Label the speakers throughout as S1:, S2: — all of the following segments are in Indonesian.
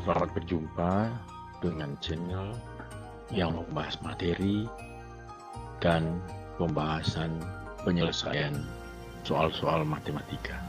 S1: Selamat berjumpa dengan channel yang membahas materi dan pembahasan penyelesaian soal-soal matematika.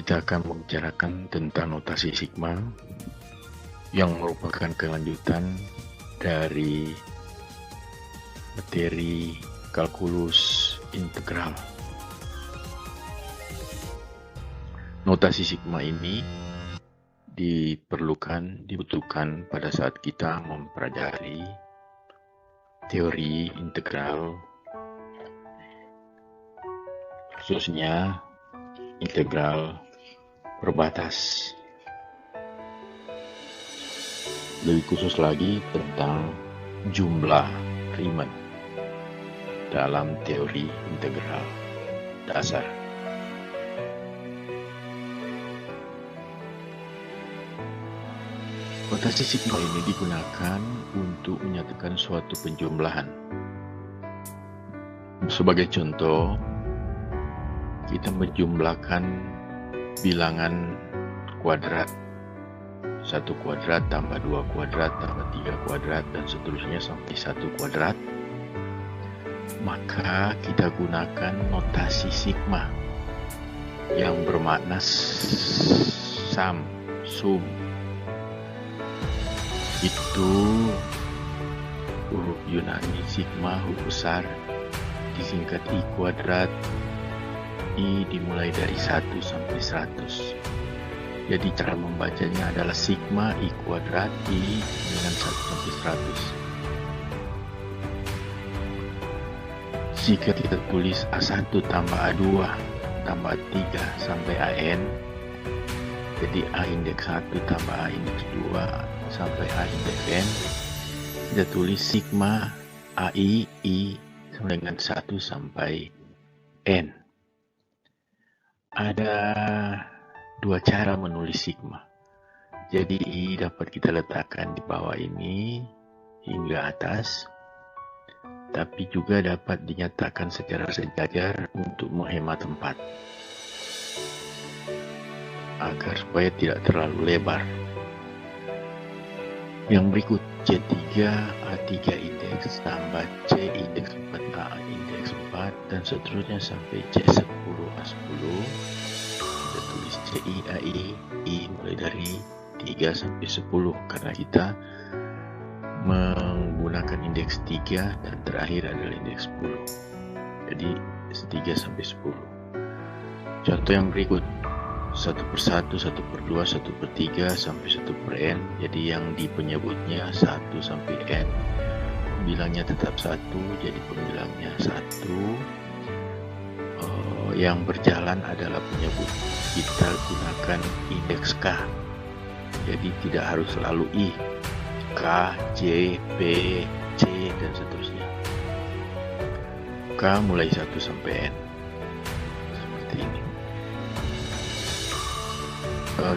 S1: Kita akan membicarakan tentang notasi sigma yang merupakan kelanjutan dari materi kalkulus integral. Notasi sigma ini dibutuhkan pada saat kita mempelajari teori integral, khususnya integral berbatas. Lebih khusus lagi tentang jumlah Riemann dalam teori integral dasar. Notasi sigma ini digunakan untuk menyatakan suatu penjumlahan. Sebagai contoh, kita menjumlahkan bilangan kuadrat, 1 kuadrat tambah 2 kuadrat tambah 3 kuadrat dan seterusnya sampai 1 kuadrat, maka kita gunakan notasi sigma yang bermakna sum. Itu huruf Yunani sigma, huruf besar, disingkat I kuadrat. I dimulai dari 1 sampai 100. Jadi cara membacanya adalah sigma I kuadrat I dengan 1 sampai 100. Jika kita tulis A1 tambah A2 tambah 3 sampai AN, jadi A indeks 1 tambah A indeks 2 sampai A indeks N, kita tulis sigma AI I sama dengan 1 sampai N. Ada dua cara menulis sigma. Jadi I dapat kita letakkan di bawah ini hingga atas, tapi juga dapat dinyatakan secara sejajar untuk menghemat tempat, agar supaya tidak terlalu lebar. Yang berikut C3 A3 indeks tambah C indeks 4 A indeks 4 dan seterusnya sampai C10 A10. Kita tulis CI AI I mulai dari 3 sampai 10 karena kita menggunakan indeks 3 dan terakhir adalah indeks 10. Jadi 3 sampai 10. Contoh yang berikut 1 per 1, 1 per 2, 1 per 3 sampai 1 per N. Jadi yang di penyebutnya 1 sampai N, pembilangnya tetap 1, jadi pembilangnya 1. Yang berjalan adalah penyebut. Kita gunakan indeks K. Jadi tidak harus selalu I. K, J, P, C dan seterusnya. K mulai 1 sampai N. Seperti ini.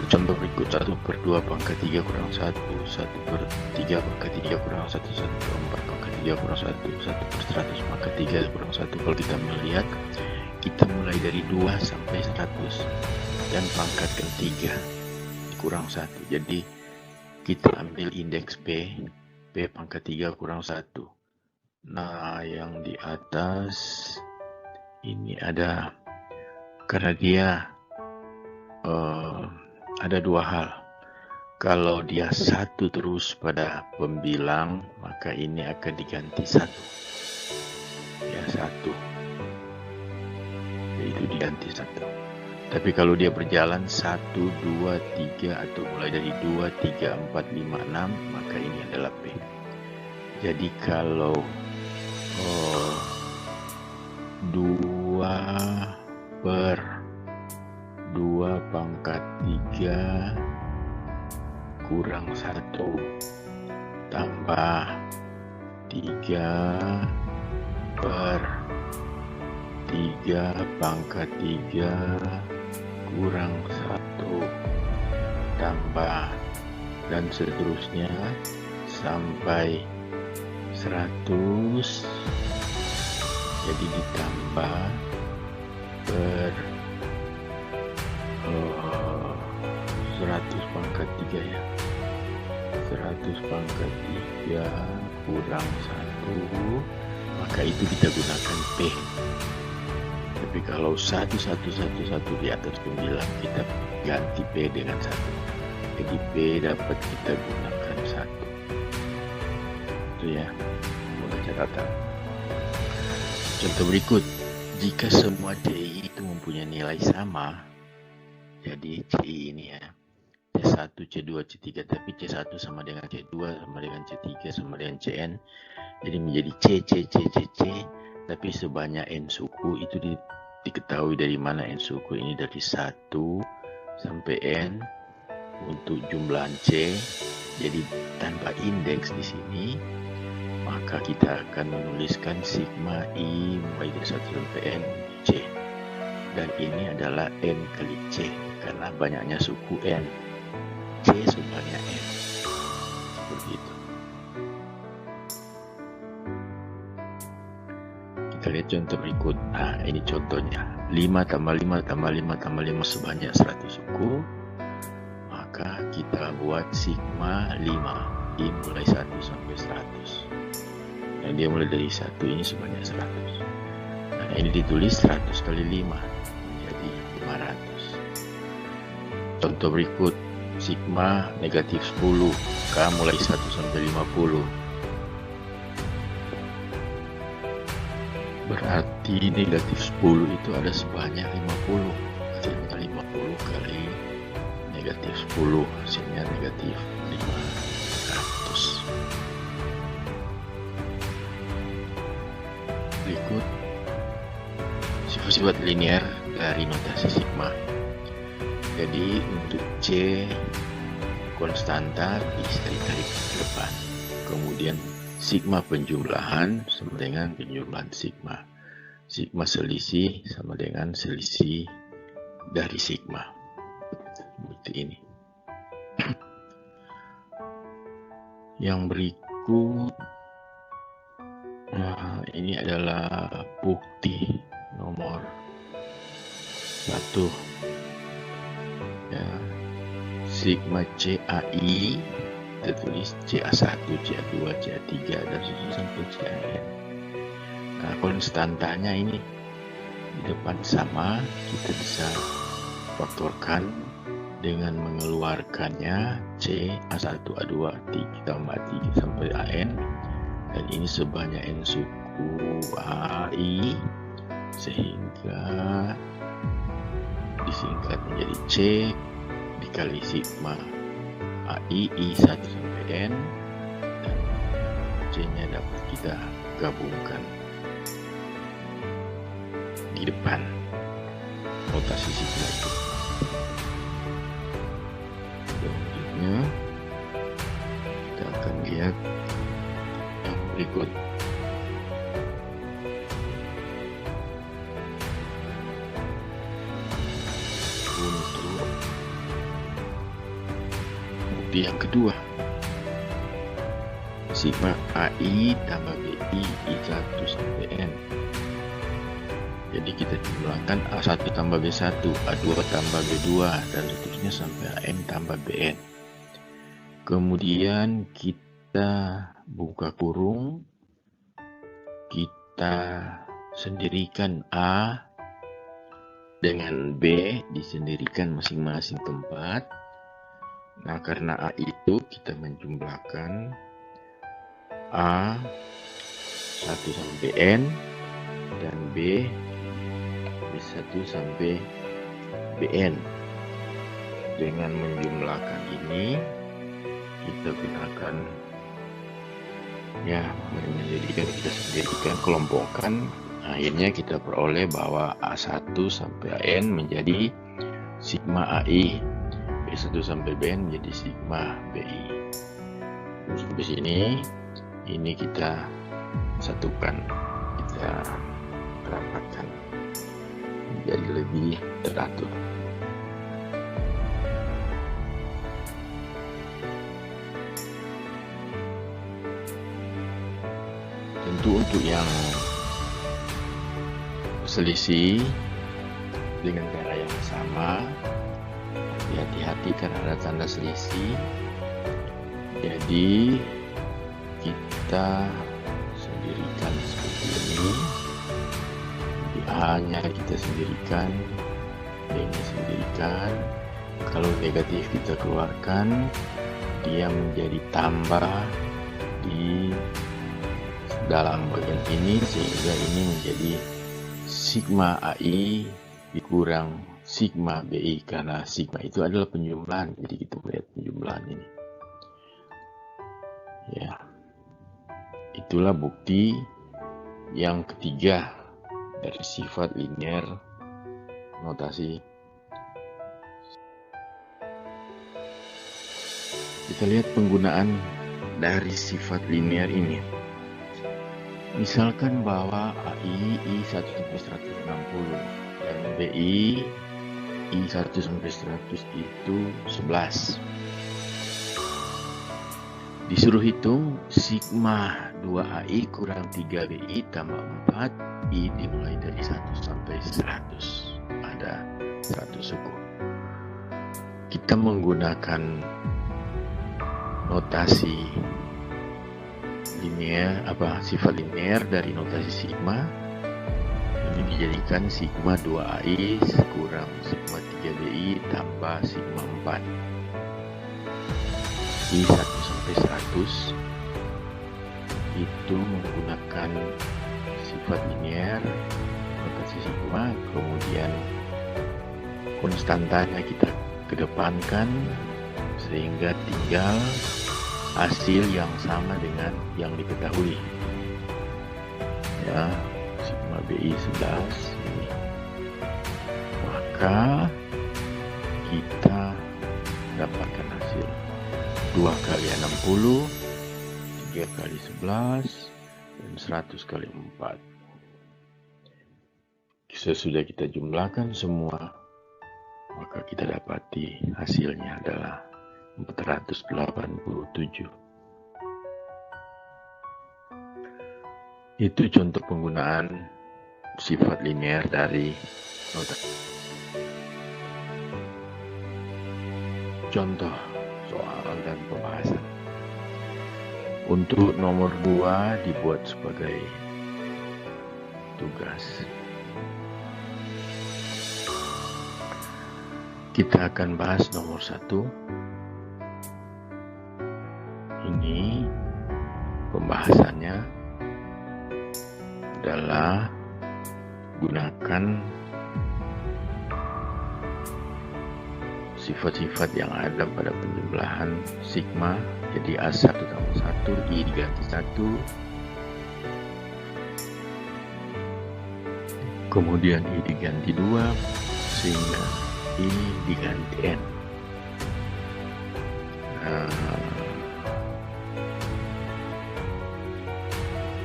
S1: Contoh berikut 1 per 2 pangkat 3 kurang 1, 1 per 3 pangkat 3 kurang 1, 1 per 4 pangkat 3 kurang 1, 1 per 100 pangkat 3 kurang 1. Kalau kita melihat, kita mulai dari 2 sampai 100 dan pangkatkan 3 kurang 1. Jadi kita ambil indeks P pangkat 3 kurang 1. Nah, yang di atas ini ada, karena dia ada dua hal. Kalau dia 1 terus pada pembilang, maka ini akan diganti 1. Ya, 1. Itu diganti 1. Tapi kalau dia berjalan 1, 2, 3 atau mulai dari 2, 3, 4, 5, 6, maka ini adalah P. Jadi kalau 2 per 2 pangkat 3 kurang 1 tambah 3 per 3 pangkat 3 kurang 1 tambah, dan seterusnya sampai 100. Jadi ditambah per 100 pangkat 3 ya. 100 pangkat 3 kurang 1, maka itu kita gunakan P. Tapi kalau 1 di atas 9, kita ganti P dengan 1. Jadi P dapat kita gunakan 1. Itu ya, mulai catatan. Contoh berikut, jika semua CI itu mempunyai nilai sama, jadi CI ini ya, C1, C2, C3, tapi C1 sama dengan C2, sama dengan C3, sama dengan CN, jadi menjadi C, tapi sebanyak N suku itu diketahui dari mana N suku ini, dari 1 sampai N untuk jumlah C. Jadi tanpa indeks di sini, maka kita akan menuliskan sigma I mulai dari 1 sampai N C, dan ini adalah N kali C karena banyaknya suku N. C sebanyak N, seperti itu. Kita lihat contoh berikut. Nah, ini contohnya 5 tambah 5 tambah 5 tambah 5 sebanyak 100 suku. Maka kita buat sigma 5 I mulai 1 sampai 100. Dan dia mulai dari 1 ini sebanyak 100. Nah, ini ditulis 100 kali 5 menjadi 500. Contoh berikut, sigma negatif 10 K mulai 1 sampai 50. Berarti negatif 10 itu ada sebanyak 50. Hasilnya 50 kali negatif 10, hasilnya negatif 500. Berikut sifat-sifat linear dari notasi sigma. Jadi untuk C konstanta ditarik ke depan, kemudian sigma penjumlahan sama dengan penjumlahan sigma, sigma selisih sama dengan selisih dari sigma, seperti ini. Yang berikut, ini adalah bukti nomor 1 ya. Sigma CAI tertulis CA1, CA2, CA3 dan seterusnya sampai CAN. Nah, konstantanya ini di depan sama, kita bisa faktorkan dengan mengeluarkannya C A1, A2, 3 tambah 3 sampai AN, dan ini sebanyak N suku AI, sehingga disingkat menjadi C dikali sigma AI I1 sampai N, dan C nya dapat kita gabungkan di depan notasi sigma itu. Selanjutnya kita akan lihat yang berikut. Untuk bukti yang kedua, sigma AI tambah BI I1 sampai N. Jadi kita jumlahkan A1 tambah B1, A2 tambah B2, dan seterusnya sampai AN tambah BN. Kemudian kita buka kurung, kita sendirikan A dengan B, disendirikan masing-masing tempat. Nah, karena A itu kita menjumlahkan A 1 sampai N dan B 1 sampai BN. Dengan menjumlahkan ini, kita gunakan ya, kita sendirikan, kelompokkan. Akhirnya kita peroleh bahwa A1 sampai AN menjadi sigma AI B1 sampai Bn menjadi sigma BI. Sampai sini, ini kita satukan, kita rapatkan menjadi lebih teratur. Tentu untuk yang selisih dengan cara yang sama, hati-hati karena ada tanda selisih. Jadi kita sendirikan seperti ini. Di A-nya kita sendirikan, B-nya sendirikan. Kalau negatif kita keluarkan, dia menjadi tambah di dalam bagian ini, sehingga ini menjadi sigma AI dikurang sigma BI, karena sigma itu adalah penjumlahan. Jadi kita lihat penjumlahan ini. Ya, itulah bukti yang ketiga dari sifat linear notasi. Kita lihat penggunaan dari sifat linear ini. Misalkan bahwa AI I1 sampai 160 dan BI I1 sampai 100 itu 11. Disuruh hitung sigma 2AI kurang 3BI tambah 4, I dimulai dari 1 sampai 100. Ada 100 suku. Kita menggunakan notasi linear, sifat linear dari notasi sigma. Ini dijadikan sigma 2AI kurang sigma 3BI tambah sigma 4. I 1 sampai 100 itu menggunakan sifat linear notasi sigma, kemudian konstantanya kita kedepankan sehingga tinggal hasil yang sama dengan yang diketahui. Ya, sigma BI 11 ini. Maka kita dapatkan hasil 2 kali 60, 3 kali 11, dan 100 kali 4. Sesudah kita jumlahkan semua, maka kita dapati hasilnya adalah 487. Itu contoh penggunaan sifat linear dari notasi. Contoh soal dan pembahasan. Untuk nomor 2 dibuat sebagai tugas. Kita akan bahas nomor 1. Ini pembahasannya adalah gunakan sifat-sifat yang ada pada penjumlahan sigma. Jadi A1 tambah 1, I diganti 1, kemudian I diganti 2, sehingga ini diganti N.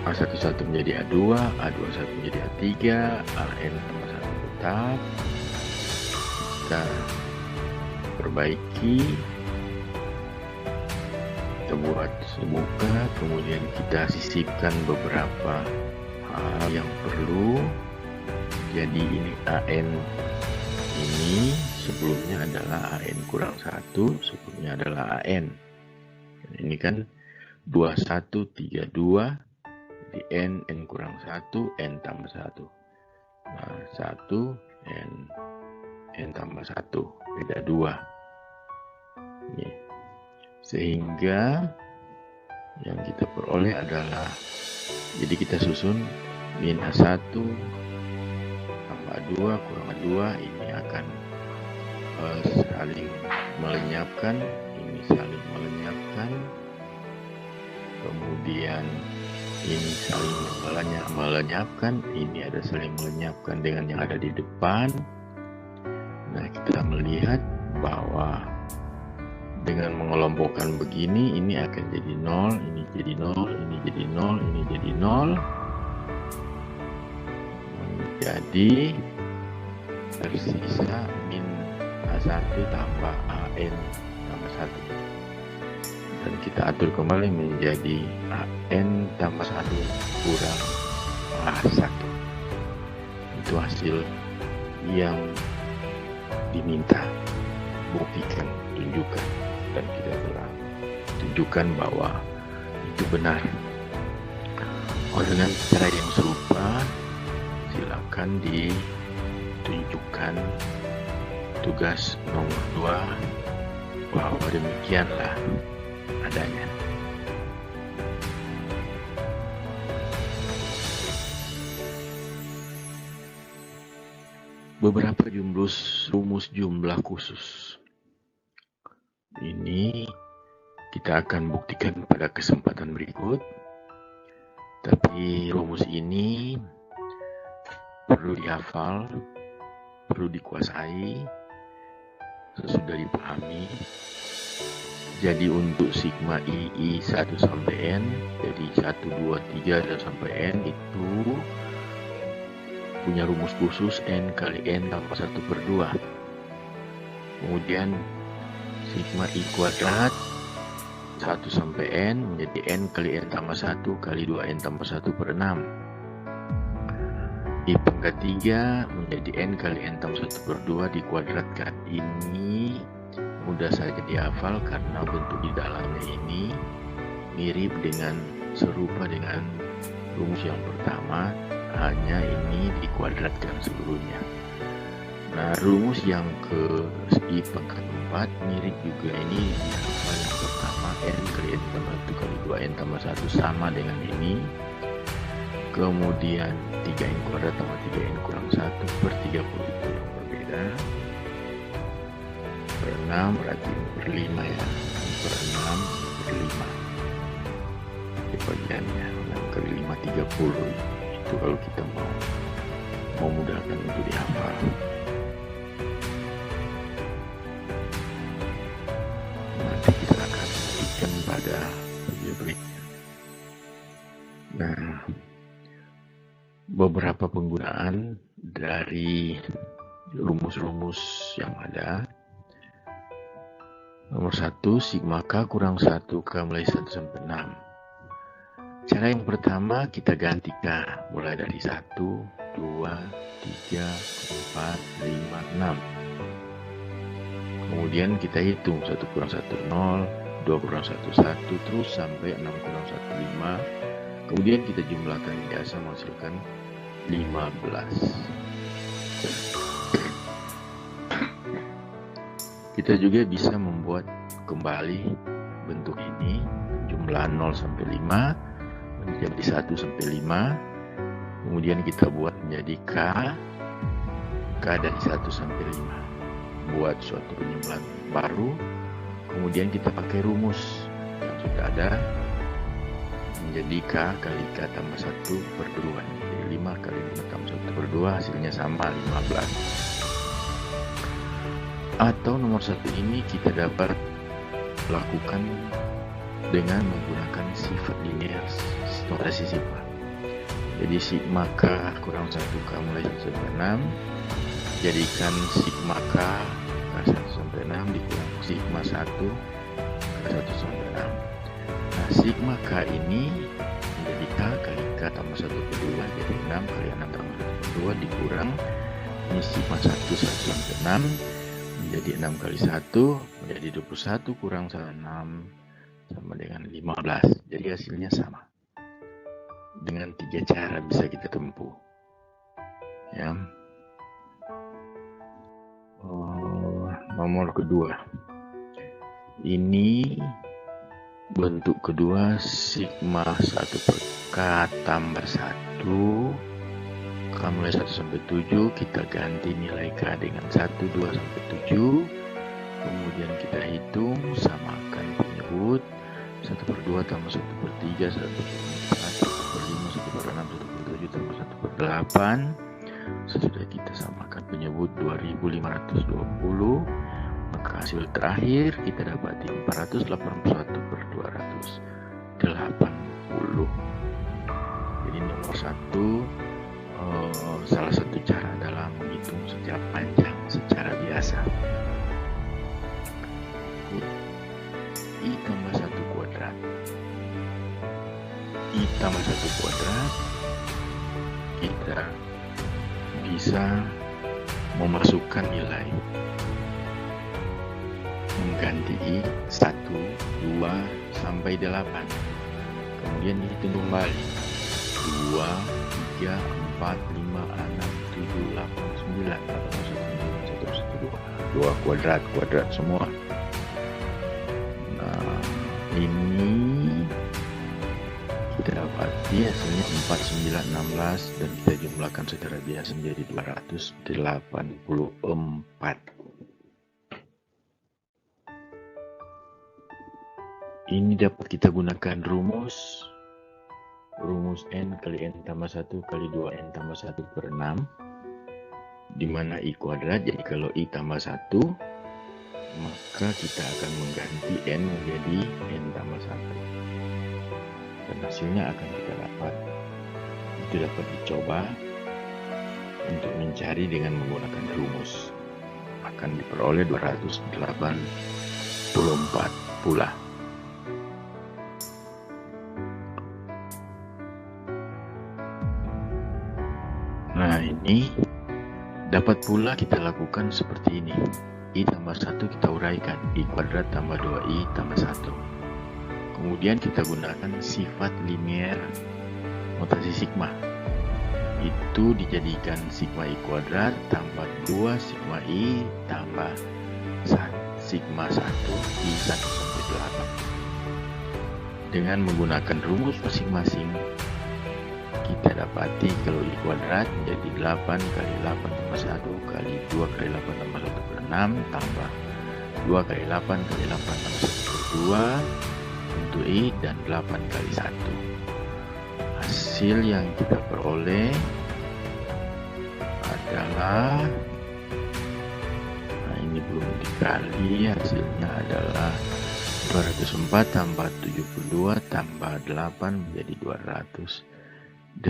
S1: A11 menjadi A2, A21 menjadi A3, AN tambah 1 tetap. Kita perbaiki, kita buat semuka, kemudian kita sisipkan beberapa hal yang perlu. Jadi ini AN ini sebelumnya adalah AN kurang 1, sebelumnya adalah AN. Dan ini kan 21, 32, jadi N kurang 1, N tambah 1. Nah, 1, N tambah 1, beda 2. Ini. Sehingga yang kita peroleh adalah, jadi kita susun min A1 tambah A2 kurang A2, ini akan saling melenyapkan, ini saling melenyapkan, kemudian ini saling melenyapkan, ini ada saling melenyapkan dengan yang ada di depan. Nah, kita melihat bahwa Dengan mengelompokkan begini, ini akan jadi 0, ini jadi 0, ini jadi 0, ini jadi 0. Jadi tersisa min A1 tambah AN tambah 1. Dan kita atur kembali menjadi AN tambah 1 kurang A1. Itu hasil yang diminta. Buktikan, tunjukkan, dan kita telah tunjukkan bahwa itu benar. Dengan cara yang serupa, silakan ditunjukkan tugas nomor 2 bahwa demikianlah adanya. Beberapa rumus jumlah khusus. Ini kita akan buktikan pada kesempatan berikut. Tapi rumus ini perlu dihafal, perlu dikuasai, sesudah dipahami. Jadi untuk sigma I 1 sampai N, jadi 1, 2, 3 dan sampai N itu punya rumus khusus N kali N tambah 1/2. Kemudian sigma I kuadrat 1 sampai N menjadi N kali N tambah 1 kali 2N tambah 1/6. I pangkat 3 menjadi N kali N tambah 1/2 dikuadratkan. Ini mudah saja dihafal karena bentuk di dalamnya ini mirip dengan, serupa dengan rumus yang pertama, hanya ini dikuadratkan seluruhnya. Nah, rumus yang ke I pangkat 4 mirip juga, ini dihafal yang pertama, N kali N tambah 1 kali 2N tambah 1 sama dengan ini. Kemudian 3N kuadrat tambah 3N kurang 1/30 itu yang berbeda. Per 6 berarti per 5 ya. Per 6 per 5. Di bagiannya 6 kali 5 30. Itu kalau kita mau memudahkan untuk dihafal. Nanti kita akan buktikan pada video berikutnya. Nah, beberapa penggunaan dari rumus-rumus yang ada. Nomor 1, sigma K kurang 1 K mulai 1 sampai 6. Cara yang pertama kita ganti K mulai dari 1, 2, 3, 4, 5, 6. Kemudian kita hitung 1 kurang 1 0, 2 kurang 1 1, terus sampai 6 kurang 1 5. Kemudian kita jumlahkan biasa menghasilkan 15. Kita juga bisa membuat kembali bentuk ini, jumlah 0 sampai 5 menjadi 1 sampai 5. Kemudian kita buat menjadi K dari 1 sampai 5. Buat suatu penjumlahan baru. Kemudian kita pakai rumus yang sudah ada, menjadi K kali K tambah 1/2. Jadi 5 kali 5 tambah 1/2 hasilnya sama 15. Atau nomor 1 ini kita dapat lakukan dengan menggunakan sifat linear rotasi sifat. Jadi sigma K kurang 1 K mulai 1 sampai 6, jadikan sigma K 1 sampai 6 dikurang sigma 1 K 1 sampai 6. Nah, sigma K ini menjadi K kali K tambah 1/2, jadi 6 kali 6 tambah 1/2 dikurang ini sigma 1 sampai 6 menjadi 6 kali 1 menjadi 21 kurang 6 sama dengan 15. Jadi hasilnya sama. Dengan 3 cara bisa kita tempuh. Ya. Nomor kedua. Ini bentuk kedua sigma 1 per K tambah 1 K mulai 1 sampai 7, kita ganti nilai K dengan 1, 2 sampai 7. Kemudian kita hitung, samakan penyebut 1/2 tambah 1/3, 1/4, 1/5, 1/6, 1/7 tambah 1/8. Sesudah kita samakan penyebut 2520, maka Maka hasil terakhir kita dapati 481 per 280. Jadi nomor 1 salah satu cara adalah menghitung setiap panjang secara biasa. I tambah 1 kuadrat. I tambah 1 kuadrat, kita bisa memasukkan nilai, mengganti I 1, 2, sampai 8. Kemudian dihitung kembali 2, 3, 4, 5, 6, 7, 8, 9, 2 kuadrat semua. Nah, ini kita dapati hasilnya 4, 9, 16 dan kita jumlahkan secara biasa menjadi 284. Ini dapat kita gunakan rumus N kali N tambah 1 kali 2N tambah 1 per 6, di mana I kuadrat. Jadi kalau I tambah 1, maka kita akan mengganti N menjadi N tambah 1. Dan hasilnya akan kita dapat. Itu dapat dicoba untuk mencari dengan menggunakan rumus. Akan diperoleh 284 pula. Nah, ini dapat pula kita lakukan seperti ini. I tambah 1 kita uraikan, I kuadrat tambah 2I tambah 1. Kemudian kita gunakan sifat linier notasi sigma. Itu dijadikan sigma I kuadrat tambah 2 sigma I tambah sigma 1 I 1 sampai 8. Dengan menggunakan rumus masing-masing, kita dapati kalau I kuadrat menjadi 8 kali 8 tambah 1 kali 2 kali 8 tambah 1 per 6 tambah 2 kali 8 kali 8 tambah 1 per 2 untuk I dan 8 kali 1. Hasil yang kita peroleh adalah, nah ini belum dikali, hasilnya adalah 204 tambah 72 tambah 8 menjadi 284.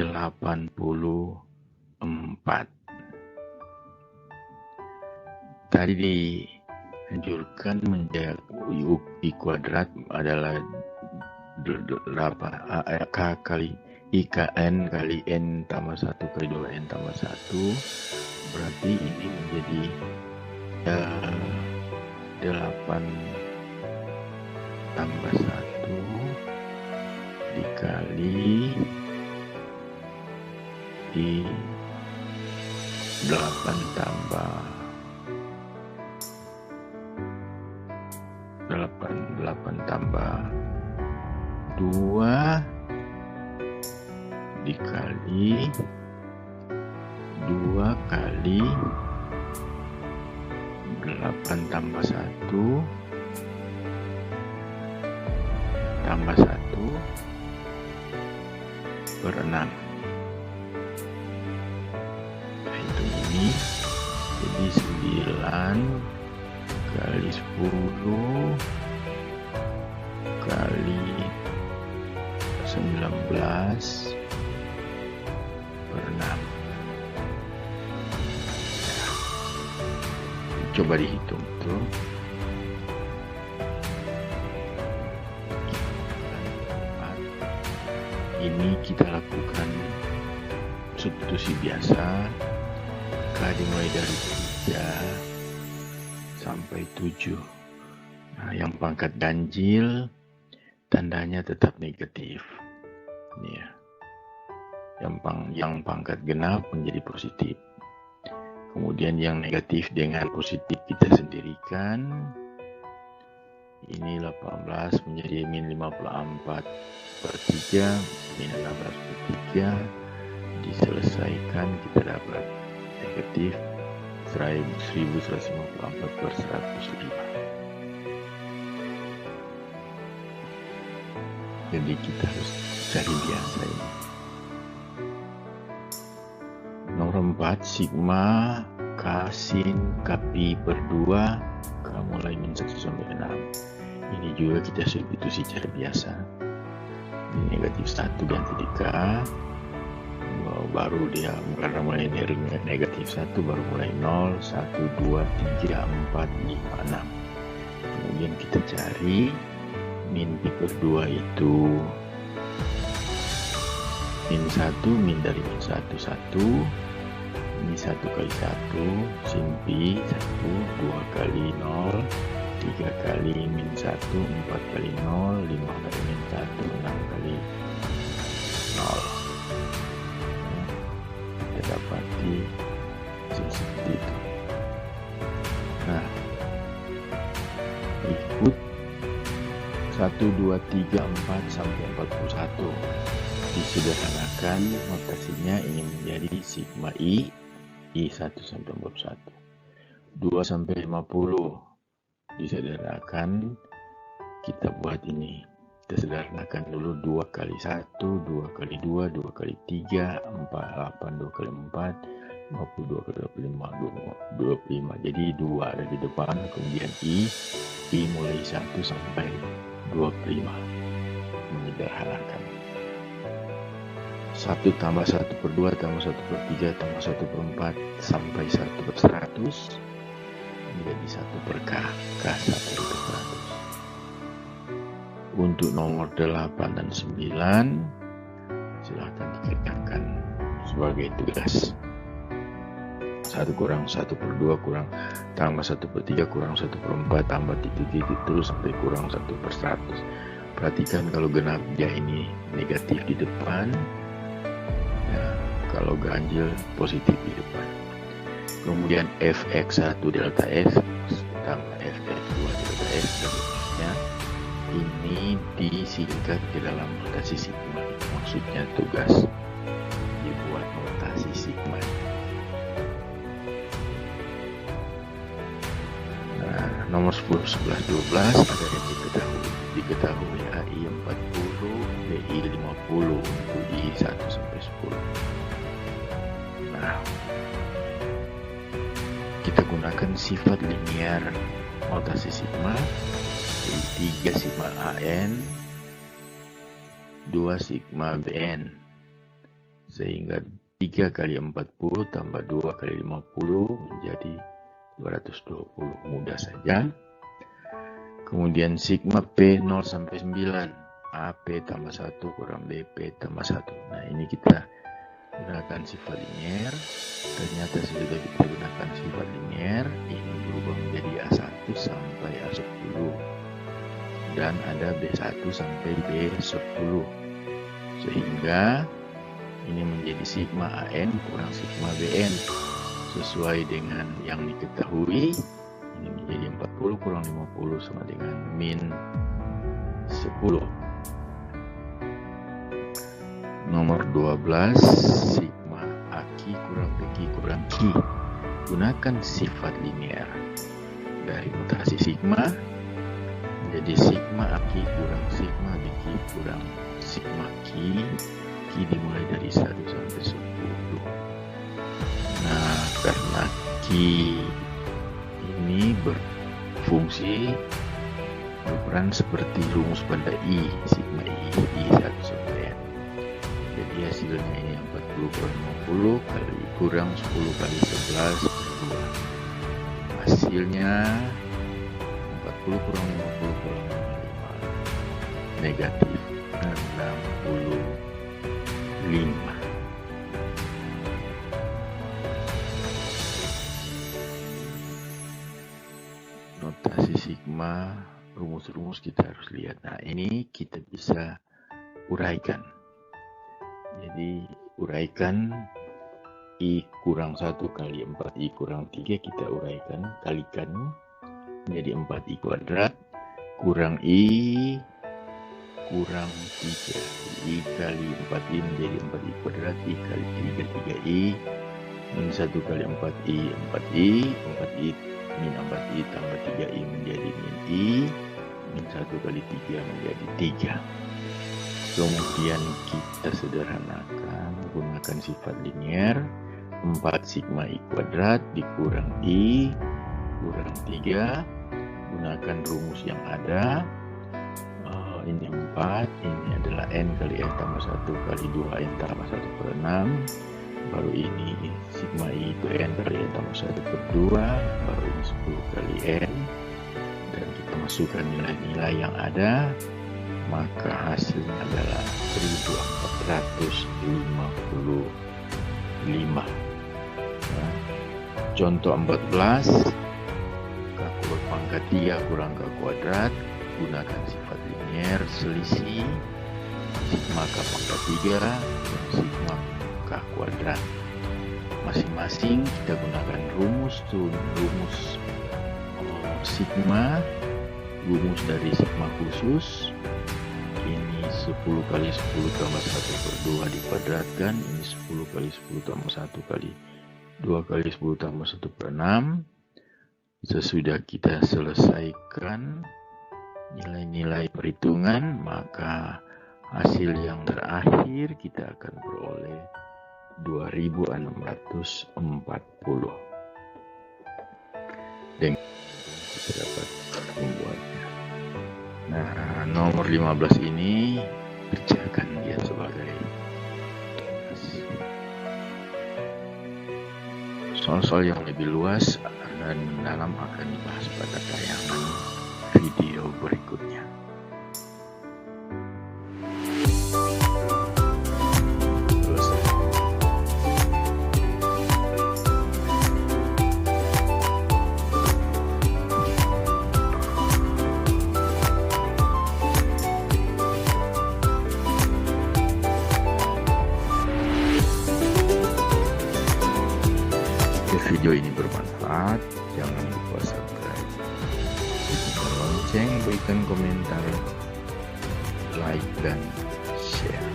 S1: Tadi dianjurkan menjadi I kuadrat adalah K kali IKN kali N tambah 1 kali 2N tambah 1. Berarti ini menjadi 8 tambah 1 dikali I 8 tambah 8 tambah 2 dikali 2 kali 8 tambah 1 tambah 1 per 6. Ini jadi 9 kali 10 kali 19 per 6. Coba dihitung tuh. Ini kita lakukan substitusi biasa. K dimulai dari 3 sampai 7. Nah, yang pangkat ganjil tandanya tetap negatif. Ini ya. Yang pangkat genap menjadi positif. Kemudian yang negatif dengan positif kita sendirikan. Ini 18 menjadi min 54 per 3, min 16 per 3. Diselesaikan kita dapat negatif 1154 per 105. Jadi kita harus cari biasa ini. Nomor 4 sigma K sin Kpi per 2 K mulai min 1 sampai 6. Ini juga kita substitusi cara biasa. Ini negatif 1 ganti di K, baru dia karena mulai dari negatif 1 baru mulai 0, 1, 2, 3, 4, 5, 6. Kemudian kita cari min pi per 2 itu min 1, min dari min 1, 1, ini 1 kali 1, sin pi 1, 2 kali 0, 3 kali min 1, 4 kali 0, 5 kali min 1, 6 kali 0. Kita dapati seperti itu. Nah, ikut 1, 2, 3, 4 sampai 41. Disederhanakan notasinya ini menjadi sigma I 1 sampai 41. 2 sampai 50 disederhanakan, kita buat ini. Kita sederhanakan dulu 2 kali 1, 2 kali 2, 2 kali 3, 8, 2 kali 4, 52 kali 25, 25. Jadi 2 ada di depan, kemudian I mulai 1 sampai 25. Menyederhanakan. 1 tambah 1 per 2 tambah 1 per 3 tambah 1 per 4 sampai 1 per 100 menjadi 1 per K, K 1 per 100. Untuk nomor 8 dan 9 silahkan dikerjakan sebagai tugas. 1 kurang 1 per 2 kurang tambah 1 per 3 kurang 1 per 4 tambah titik-titik terus sampai kurang 1 per 100. Perhatikan kalau genapnya ini negatif di depan, kalau ganjil positif di depan. Kemudian fx1 delta x tambah fx2 delta x dan seterusnya ini disingkat ke dalam notasi sigma. Maksudnya tugas dibuat notasi sigma. Nah, nomor 10, 11, 12 ada yang diketahui AI 40, BI 50 untuk I 1 sampai 10. Nah, kita gunakan sifat linear notasi sigma, jadi 3 sigma AN, 2 sigma BN, sehingga 3 kali 40 tambah 2 kali 50 menjadi 220. Mudah saja. Kemudian sigma P 0 sampai 9, AP tambah 1 kurang BP tambah 1. Nah, ini kita gunakan sifat linear. Ternyata sudah kita gunakan sifat linear, ini berubah menjadi A1 sampai A10 dan ada B1 sampai B10, sehingga ini menjadi sigma AN kurang sigma BN sesuai dengan yang diketahui. Ini menjadi 40 kurang 50 sama dengan min 10. Nomor 12, sigma AQ kurang BQ kurang Q. Gunakan sifat linear. Dari notasi sigma menjadi sigma AQ kurang sigma BQ kurang sigma Q. Q dimulai dari 1 sampai 10. Nah, karena Q ini berfungsi berperan seperti rumus pada I, sigma I 1 sampai N. Jadi hasilnya ini 40 kurang 50 kali kurang 10 kali 11 per 2. Hasilnya 40 kurang 50 kurang 55, negatif 65. Notasi sigma, rumus-rumus kita harus lihat. Nah, ini kita bisa uraikan. Jadi uraikan I kurang 1 kali 4I kurang 3 kita uraikan, kalikan menjadi 4I kuadrat kurang I kurang 3. I kali 4I menjadi 4I kuadrat, I kali 3, 3I, min 1 kali 4I, 4I, 4I min 4I tambah 3I menjadi min I, min 1 kali 3 menjadi 3. Kemudian kita sederhanakan menggunakan sifat linear, 4 sigma I kuadrat dikurang I kurang 3 gunakan rumus yang ada. Ini 4, ini adalah N kali N tambah 1 kali 2 N tambah 1 per 6. Baru ini sigma I itu N kali N tambah 1 per 2. Baru ini 10 kali N. Dan kita masukkan nilai-nilai yang ada, maka hasilnya adalah 1455. Nah, contoh 14, K kuadrat pangkat 3 kurang K kuadrat, gunakan sifat linier selisih sigma K pangkat 3 dan sigma K kuadrat. Masing-masing kita gunakan rumus sigma, rumus dari sigma khusus. Ini 10 kali 10 tambah 1 per 2 dikuadratkan. Ini 10 kali 10 tambah 1 kali 2 kali 10 tambah 1 per 6. Sesudah kita selesaikan nilai-nilai perhitungan, maka hasil yang terakhir kita akan peroleh 2640. Dengan kita dapat membuatnya. Nah, nomor 15 ini kerjakan dia sebagai soal-soal yang lebih luas dan mendalam akan dibahas pada tayangan video berikutnya. Video ini bermanfaat, jangan lupa subscribe, berikan lonceng, berikan komentar, like dan share.